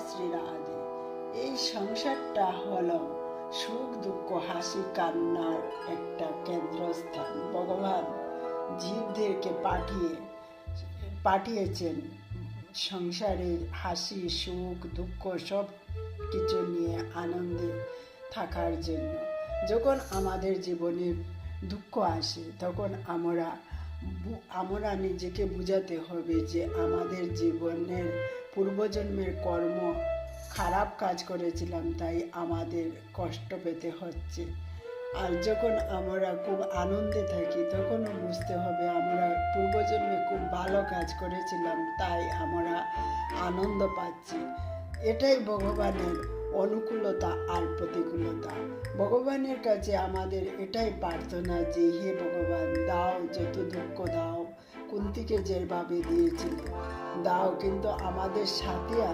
শ্রী রাধে। এই সংসারটা হলো সুখ দুঃখ হাসি কান্নার একটা কেন্দ্রস্থান। ভগবান জীবদেরকে পাঠিয়েছেন সংসারে হাসি সুখ দুঃখ সব কিছু নিয়ে আনন্দে থাকার জন্য। যখন আমাদের জীবনে দুঃখ আসে তখন আমরা নিজেকে বুঝাতে হবে যে আমাদের জীবনের পূর্বজন্মের কর্ম খারাপ কাজ করেছিলাম, তাই আমাদের কষ্ট পেতে হচ্ছে। আর যখন আমরা খুব আনন্দে থাকি তখনও বুঝতে হবে আমরা পূর্বজন্মে খুব ভালো কাজ করেছিলাম, তাই আমরা আনন্দ পাচ্ছি। এটাই ভগবানের অনুকূলতা আর প্রতিকূলতা। ভগবানের কাছে আমাদের এটাই প্রার্থনা যে হে ভগবান, দাও, যত দুঃখ দাও, কুন্তিকে যেভাবে দিয়েছিলে দাও, কিন্তু আমাদের সাথে